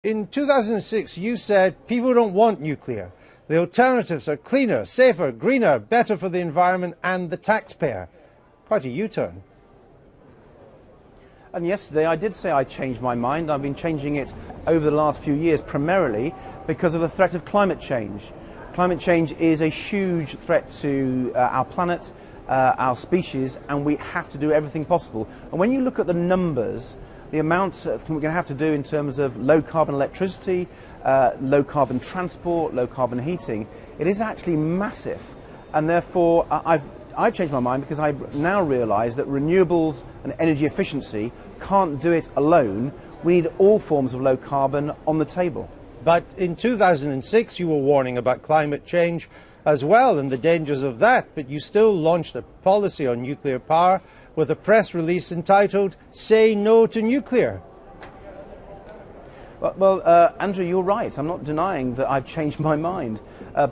In 2006, you said people don't want nuclear. The alternatives are cleaner, safer, greener, better for the environment and the taxpayer. Quite a U-turn. And yesterday I did say I changed my mind. I've been changing it over the last few years, primarily because of the threat of climate change. Climate change is a huge threat to our planet, our species, and we have to do everything possible. And when you look at the numbers, the amounts we're going to have to do in terms of low carbon electricity, low carbon transport, low carbon heating, it is actually massive. And therefore I've changed my mind because I now realise that renewables and energy efficiency can't do it alone. We need all forms of low carbon on the table. But in 2006 you were warning about climate change as well and the dangers of that, but you still launched a policy on nuclear power with a press release entitled "Say No to Nuclear." Well, Andrew, you're right. I'm not denying that I've changed my mind.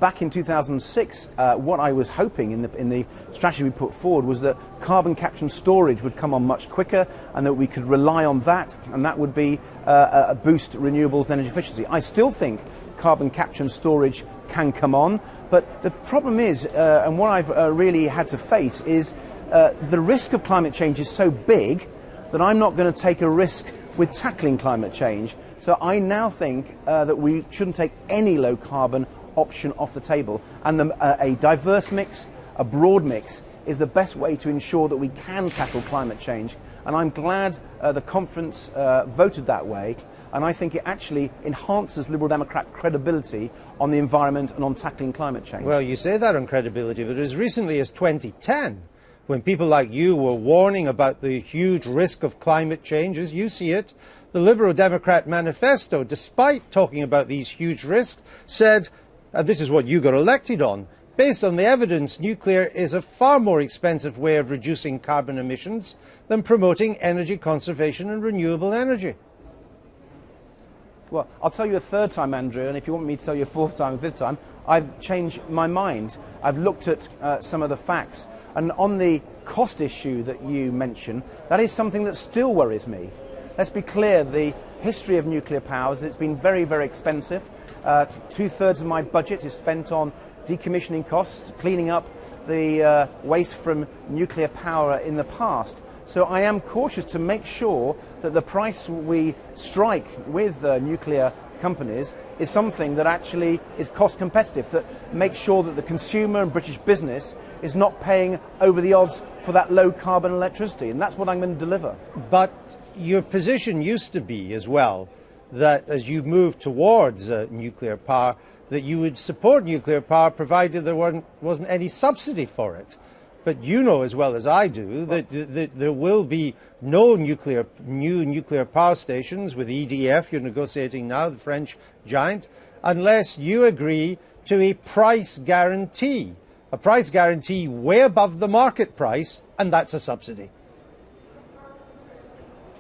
Back in 2006, what I was hoping in the strategy we put forward was that carbon capture and storage would come on much quicker and that we could rely on that, and that would be boost renewables and energy efficiency. I still think carbon capture and storage can come on, but the problem is, and what I've really had to face is the risk of climate change is so big that I'm not going to take a risk with tackling climate change. So I now think that we shouldn't take any low carbon option off the table, and a diverse mix, a broad mix, is the best way to ensure that we can tackle climate change. And I'm glad the conference voted that way, and I think it actually enhances Liberal Democrat credibility on the environment and on tackling climate change. Well, you say that on credibility, but as recently as 2010, when people like you were warning about the huge risk of climate change, as you see it, the Liberal Democrat manifesto, despite talking about these huge risks, said, and this is what you got elected on, based on the evidence, nuclear is a far more expensive way of reducing carbon emissions than promoting energy conservation and renewable energy. Well, I'll tell you a third time, Andrew, and if you want me to tell you a fourth time and fifth time, I've changed my mind. I've looked at some of the facts. And on the cost issue that you mentioned, that is something that still worries me. Let's be clear, the history of nuclear power is it's been very, very expensive. 2/3 of my budget is spent on decommissioning costs, cleaning up the waste from nuclear power in the past. So I am cautious to make sure that the price we strike with nuclear companies is something that actually is cost competitive, that makes sure that the consumer and British business is not paying over the odds for that low carbon electricity, and that's what I'm going to deliver. But your position used to be as well that as you move towards nuclear power, that you would support nuclear power provided there wasn't any subsidy for it. But you know as well as I do that there will be no new nuclear power stations with EDF, you're negotiating now, the French giant, unless you agree to a price guarantee way above the market price, and that's a subsidy.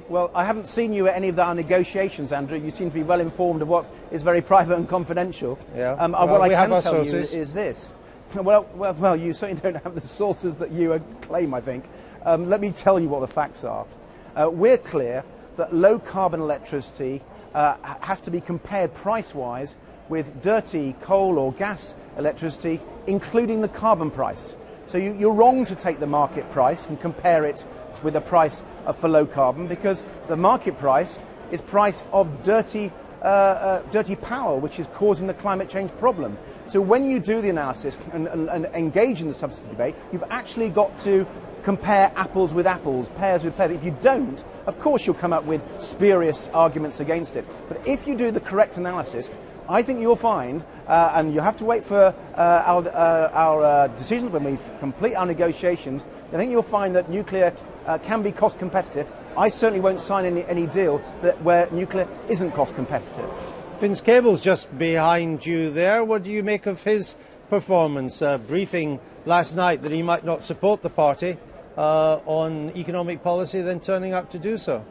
Well, I haven't seen you at any of our negotiations, Andrew. You seem to be well informed of what is very private and confidential. Yeah. What I can tell you is this. Well, you certainly don't have the sources that you claim, I think. Let me tell you what the facts are. We're clear that low carbon electricity has to be compared price-wise with dirty coal or gas electricity, including the carbon price. So you're wrong to take the market price and compare it with a price for low carbon, because the market price is price of dirty power, which is causing the climate change problem. So when you do the analysis and engage in the subsidy debate, you've actually got to compare apples with apples, pears with pears. If you don't, of course you'll come up with spurious arguments against it. But if you do the correct analysis, I think you'll find, and you have to wait for our decisions when we complete our negotiations, I think you'll find that nuclear can be cost competitive. I certainly won't sign any deal where nuclear isn't cost competitive. Vince Cable's just behind you there. What do you make of his performance, briefing last night that he might not support the party on economic policy, then turning up to do so?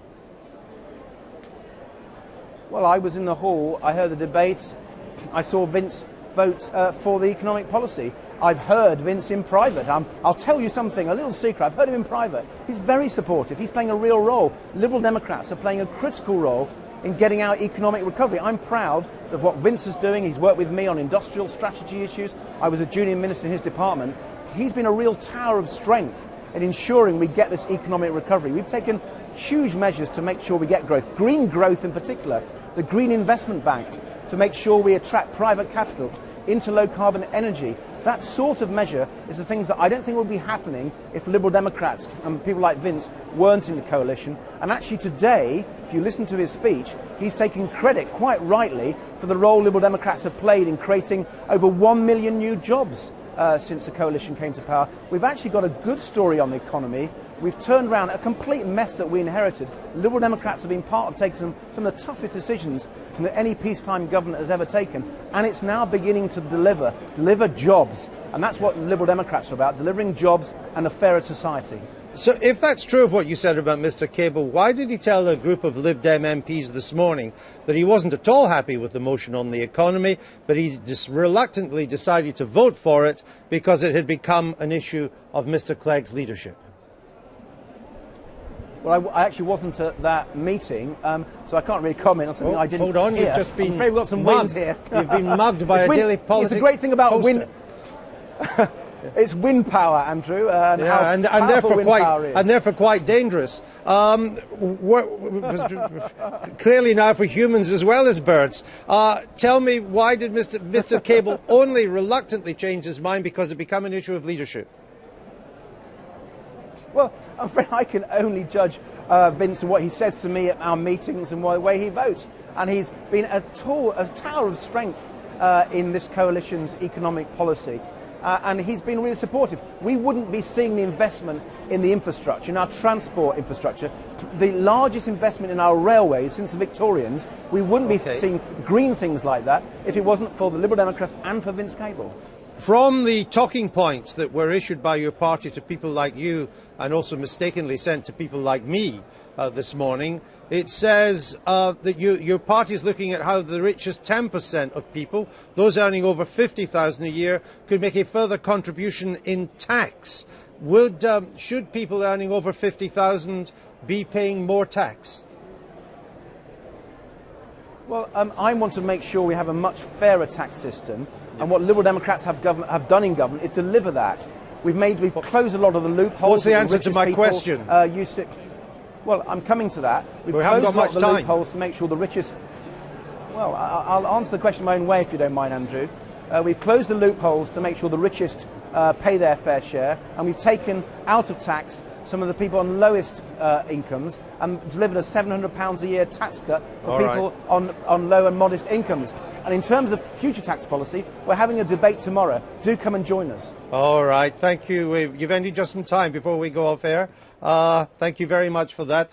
Well, I was in the hall, I heard the debate, I saw Vince vote for the economic policy. I've heard Vince in private. I'll tell you something, a little secret, I've heard him in private. He's very supportive, he's playing a real role. Liberal Democrats are playing a critical role in getting our economic recovery. I'm proud of what Vince is doing. He's worked with me on industrial strategy issues. I was a junior minister in his department. He's been a real tower of strength in ensuring we get this economic recovery. We've taken huge measures to make sure we get growth, green growth in particular, the Green Investment Bank, to make sure we attract private capital into low carbon energy. That sort of measure is the things that I don't think will be happening if Liberal Democrats and people like Vince weren't in the coalition. And actually today, if you listen to his speech, he's taking credit, quite rightly, for the role Liberal Democrats have played in creating over 1 million new jobs since the coalition came to power. We've actually got a good story on the economy. We've turned around a complete mess that we inherited. Liberal Democrats have been part of taking some of the toughest decisions that any peacetime government has ever taken, and it's now beginning to deliver jobs. And that's what Liberal Democrats are about, delivering jobs and a fairer society. So if that's true of what you said about Mr. Cable, why did he tell a group of Lib Dem MPs this morning that he wasn't at all happy with the motion on the economy, but he just reluctantly decided to vote for it because it had become an issue of Mr. Clegg's leadership? Well, I actually wasn't at that meeting, so I can't really comment on something I didn't Hold on, hear. you've just been I'm afraid we've got some mugged. wind here. You've been mugged by a Daily Politics. It's the great thing about poster. wind. It's wind power, Andrew, and yeah, and therefore quite power is. and therefore quite dangerous. Clearly now for humans as well as birds. Tell me, why did Mr. Cable only reluctantly change his mind because it became an issue of leadership? Well, I'm afraid I can only judge Vince and what he says to me at our meetings and the way he votes. And he's been a tower of strength in this coalition's economic policy. And he's been really supportive. We wouldn't be seeing the investment in the infrastructure, in our transport infrastructure, the largest investment in our railways since the Victorians. We wouldn't be seeing green things like that if it wasn't for the Liberal Democrats and for Vince Cable. From the talking points that were issued by your party to people like you and also mistakenly sent to people like me this morning, it says that your party is looking at how the richest 10% of people, those earning over $50,000 a year, could make a further contribution in tax. Should people earning over $50,000 be paying more tax? Well, I want to make sure we have a much fairer tax system, and what Liberal Democrats have done in government is deliver that. We've closed a lot of the loopholes. What's the answer to my question? Well, I'm coming to that. We haven't got much time. We've closed a lot of the loopholes to make sure the richest... Well, I'll answer the question my own way if you don't mind, Andrew. We've closed the loopholes to make sure the richest pay their fair share, and we've taken out of tax some of the people on lowest incomes and delivered a £700 a year tax cut for people on low and modest incomes. And in terms of future tax policy, we're having a debate tomorrow. Do come and join us. All right, thank you. You've ended just in time before we go off air. Thank you very much for that.